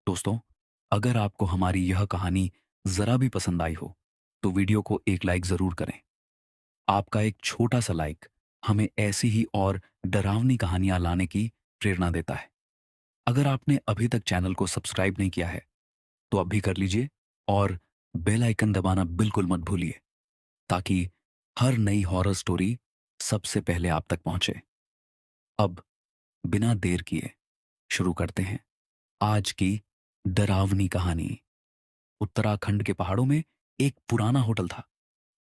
दोस्तों, अगर आपको हमारी यह कहानी ज़रा भी पसंद आई हो, तो वीडियो को एक लाइक ज़रूर करें। आपका एक छोटा-सा लाइक हमें ऐसी ही और डरावनी कहानियाँ लाने की प्रेरणा देता है। अगर आपने अभी तक चैनल को सब्सक्राइब नहीं किया है, तो अभी कर लीजिए और बेल आइकन दबाना बिल्कुल मत भूलिए, ताकि हर नई हॉरर स्टोरी सबसे पहले आप तक पहुँचे। अब बिना देर किए शुरू करते हैं आज की डरावनी कहानी। उत्तराखंड के पहाड़ों में एक पुराना होटल था,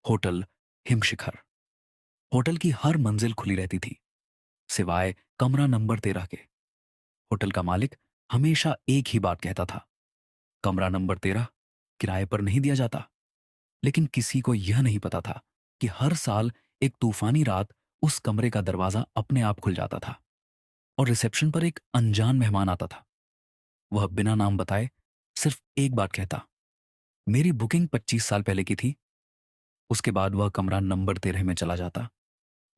होटल हिमशिखर। होटल की हर मंजिल खुली रहती थी, सिवाय कमरा नंबर 13 के। होटल का मालिक हमेशा एक ही बात कहता था, कमरा नंबर 13 किराए पर नहीं दिया जाता। लेकिन किसी को यह नहीं पता था कि हर साल एक तूफानी रात उस कमरे का दरवाजा अपने आप खुल जाता था और रिसेप्शन पर एक अनजान मेहमान आता था। वह बिना नाम बताए सिर्फ एक बात कहता, मेरी बुकिंग 25 साल पहले की थी। उसके बाद वह कमरा नंबर 13 में चला जाता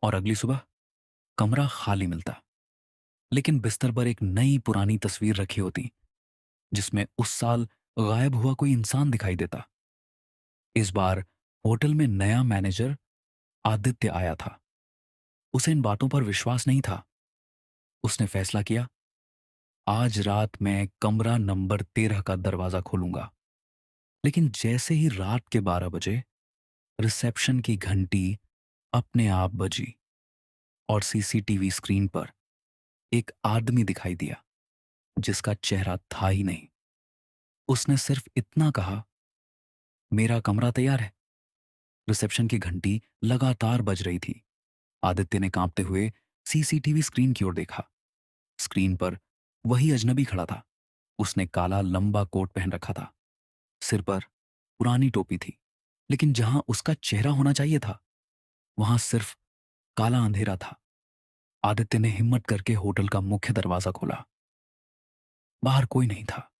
और अगली सुबह कमरा खाली मिलता, लेकिन बिस्तर पर एक नई पुरानी तस्वीर रखी होती, जिसमें उस साल गायब हुआ कोई इंसान दिखाई देता। इस बार होटल में नया मैनेजर आदित्य आया था। उसे इन बातों पर विश्वास नहीं था। उसने फैसला किया, आज रात मैं कमरा नंबर 13 का दरवाजा खोलूंगा। लेकिन जैसे ही रात के 12 बजे रिसेप्शन की घंटी अपने आप बजी और सीसीटीवी स्क्रीन पर एक आदमी दिखाई दिया, जिसका चेहरा था ही नहीं। उसने सिर्फ इतना कहा, मेरा कमरा तैयार है। रिसेप्शन की घंटी लगातार बज रही थी। आदित्य ने कांपते हुए सीसीटीवी स्क्रीन की ओर देखा। स्क्रीन पर वही अजनबी खड़ा था। उसने काला लंबा कोट पहन रखा था, सिर पर पुरानी टोपी थी, लेकिन जहां उसका चेहरा होना चाहिए था, वहां सिर्फ काला अंधेरा था। आदित्य ने हिम्मत करके होटल का मुख्य दरवाजा खोला। बाहर कोई नहीं था,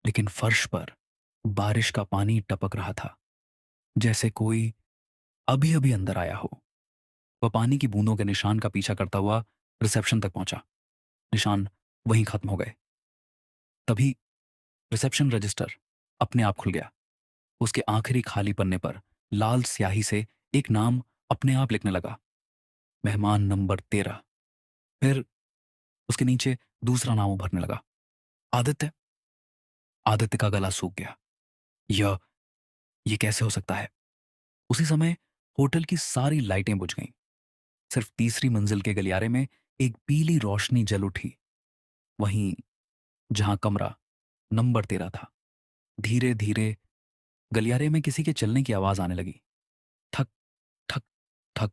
लेकिन फर्श पर बारिश का पानी टपक रहा था, जैसे कोई अभी अभी अंदर आया हो। वह पानी की बूंदों के निशान का पीछा करता हुआ रिसेप्शन तक पहुंचा। निशान वहीं खत्म हो गए। तभी रिसेप्शन रजिस्टर अपने आप खुल गया। उसके आखिरी खाली पन्ने पर लाल स्याही से एक नाम अपने आप लिखने लगा, मेहमान नंबर 13। फिर उसके नीचे दूसरा नाम उभरने लगा, आदित्य। आदित्य का गला सूख गया। यह यह कैसे हो सकता है? उसी समय होटल की सारी लाइटें बुझ गईं। सिर्फ तीसरी मंजिल के गलियारे में एक पीली रोशनी जल उठी, वहीं जहां कमरा नंबर 13 था। धीरे धीरे गलियारे में किसी के चलने की आवाज आने लगी। ठक ठक ठक।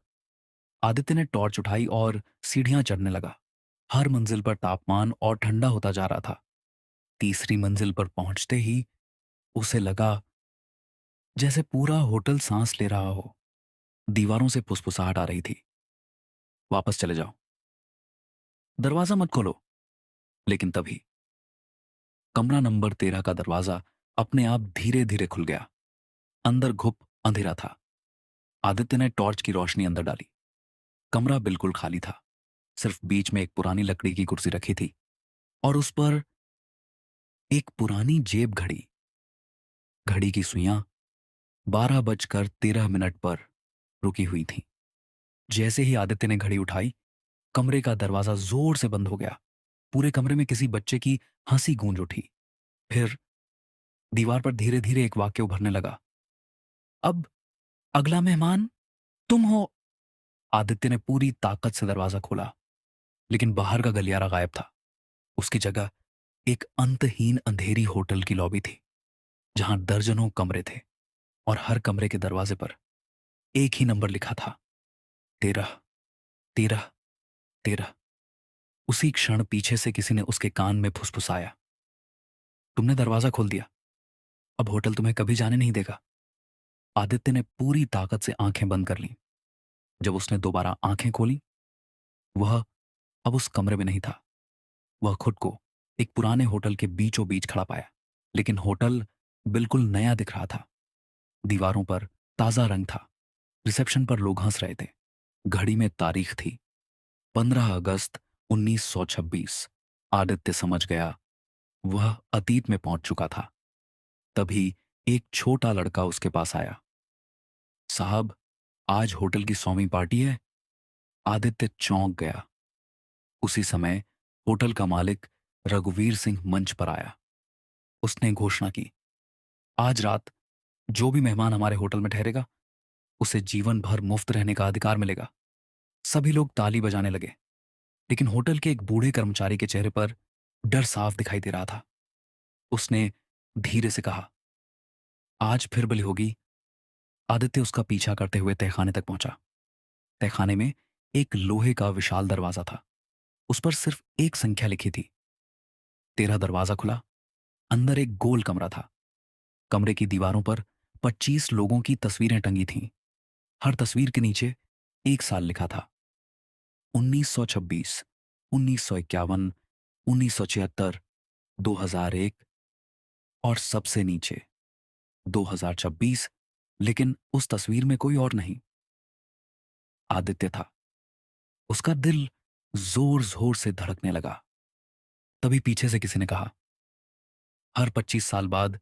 आदित्य ने टॉर्च उठाई और सीढ़ियां चढ़ने लगा। हर मंजिल पर तापमान और ठंडा होता जा रहा था। तीसरी मंजिल पर पहुंचते ही उसे लगा जैसे पूरा होटल सांस ले रहा हो। दीवारों से फुसफुसाहट आ रही थी, वापस चले जाओ, दरवाजा मत खोलो। लेकिन तभी कमरा नंबर 13 का दरवाजा अपने आप धीरे धीरे खुल गया। अंदर घुप अंधेरा था। आदित्य ने टॉर्च की रोशनी अंदर डाली। कमरा बिल्कुल खाली था। सिर्फ बीच में एक पुरानी लकड़ी की कुर्सी रखी थी और उस पर एक पुरानी जेब घड़ी। घड़ी की सुइयां 12:13 पर रुकी हुई थी। जैसे ही आदित्य ने घड़ी उठाई, कमरे का दरवाजा जोर से बंद हो गया। पूरे कमरे में किसी बच्चे की हंसी गूंज उठी। फिर दीवार पर धीरे धीरे एक वाक्य उभरने लगा, अब अगला मेहमान तुम हो। आदित्य ने पूरी ताकत से दरवाजा खोला, लेकिन बाहर का गलियारा गायब था। उसकी जगह एक अंतहीन अंधेरी होटल की लॉबी थी, जहां दर्जनों कमरे थे और हर कमरे के दरवाजे पर एक ही नंबर लिखा था, 13, 13, 13। उसी क्षण पीछे से किसी ने उसके कान में फुसफुसाया, तुमने दरवाजा खोल दिया, अब होटल तुम्हें कभी जाने नहीं देगा। आदित्य ने पूरी ताकत से आंखें बंद कर लीं। जब उसने दोबारा आंखें खोली, वह अब उस कमरे में नहीं था। वह खुद को एक पुराने होटल के बीचों बीच खड़ा पाया, लेकिन होटल बिल्कुल नया दिख रहा था। दीवारों पर ताजा रंग था। रिसेप्शन पर लोग हंस रहे थे। घड़ी में तारीख थी, 15 अगस्त 1926। आदित्य समझ गया, वह अतीत में पहुंच चुका था। तभी एक छोटा लड़का उसके पास आया। साहब, आज होटल की 100वीं पार्टी है। आदित्य चौंक गया। उसी समय होटल का मालिक रघुवीर सिंह मंच पर आया। उसने घोषणा की, आज रात जो भी मेहमान हमारे होटल में ठहरेगा, उसे जीवन भर मुफ्त रहने का अधिकार मिलेगा। सभी लोग ताली बजाने लगे, लेकिन होटल के एक बूढ़े कर्मचारी के चेहरे पर डर साफ दिखाई दे रहा था। उसने धीरे से कहा, आज फिर बलि होगी। आदित्य उसका पीछा करते हुए तहखाने तक पहुंचा। तहखाने में एक लोहे का विशाल दरवाजा था। उस पर सिर्फ एक संख्या लिखी थी। 13 दरवाजा खुला। अंदर एक गोल कमरा था। कमरे की दीवारों पर 25 लोगों की तस्वीरें टंगी थीं। हर तस्वीर के नीचे एक साल लिखा था, 1926, 1951, 1976, 2001 और सबसे नीचे 2026। लेकिन उस तस्वीर में कोई और नहीं, आदित्य था। उसका दिल जोर जोर से धड़कने लगा। तभी पीछे से किसी ने कहा, हर 25 साल बाद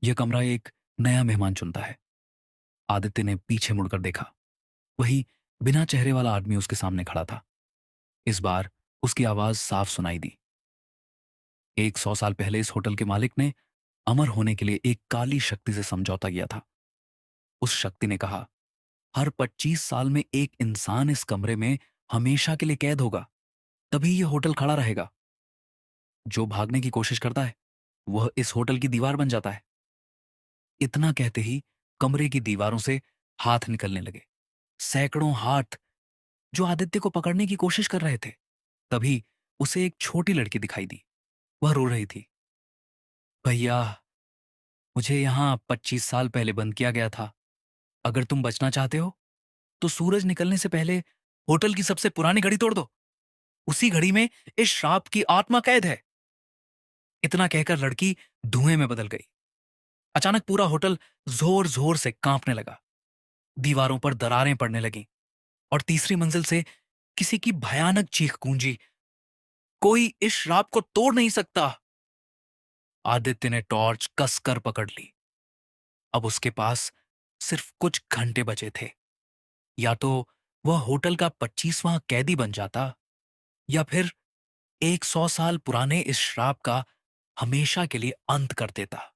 यह कमरा एक नया मेहमान चुनता है। आदित्य ने पीछे मुड़कर देखा। वही बिना चेहरे वाला आदमी उसके सामने खड़ा था। इस बार उसकी आवाज साफ सुनाई दी। 100 साल पहले इस होटल के मालिक ने अमर होने के लिए एक काली शक्ति से समझौता किया था। उस शक्ति ने कहा, हर 25 साल में एक इंसान इस कमरे में हमेशा के लिए कैद होगा। तभी यह होटल खड़ा रहेगा। जो भागने की कोशिश करता है, वह इस होटल की दीवार बन जाता है। इतना कहते ही कमरे की दीवारों से हाथ निकलने लगे। सैकड़ों हाथ, जो आदित्य को पकड़ने की कोशिश कर रहे थे। तभी उसे एक छोटी लड़की दिखाई दी। वह रो रही थी। भैया, मुझे यहां 25 साल पहले बंद किया गया था। अगर तुम बचना चाहते हो तो सूरज निकलने से पहले होटल की सबसे पुरानी घड़ी तोड़ दो। उसी घड़ी में इस श्राप की आत्मा कैद है। इतना कहकर लड़की धुएं में बदल गई। अचानक पूरा होटल जोर जोर से कांपने लगा। दीवारों पर दरारें पड़ने लगीं और तीसरी मंजिल से किसी की भयानक चीख गूंजी, कोई इस श्राप को तोड़ नहीं सकता। आदित्य ने टॉर्च कसकर पकड़ ली। अब उसके पास सिर्फ कुछ घंटे बचे थे। या तो वह होटल का 25वां कैदी बन जाता, या फिर 100 साल पुराने इस श्राप का हमेशा के लिए अंत कर देता।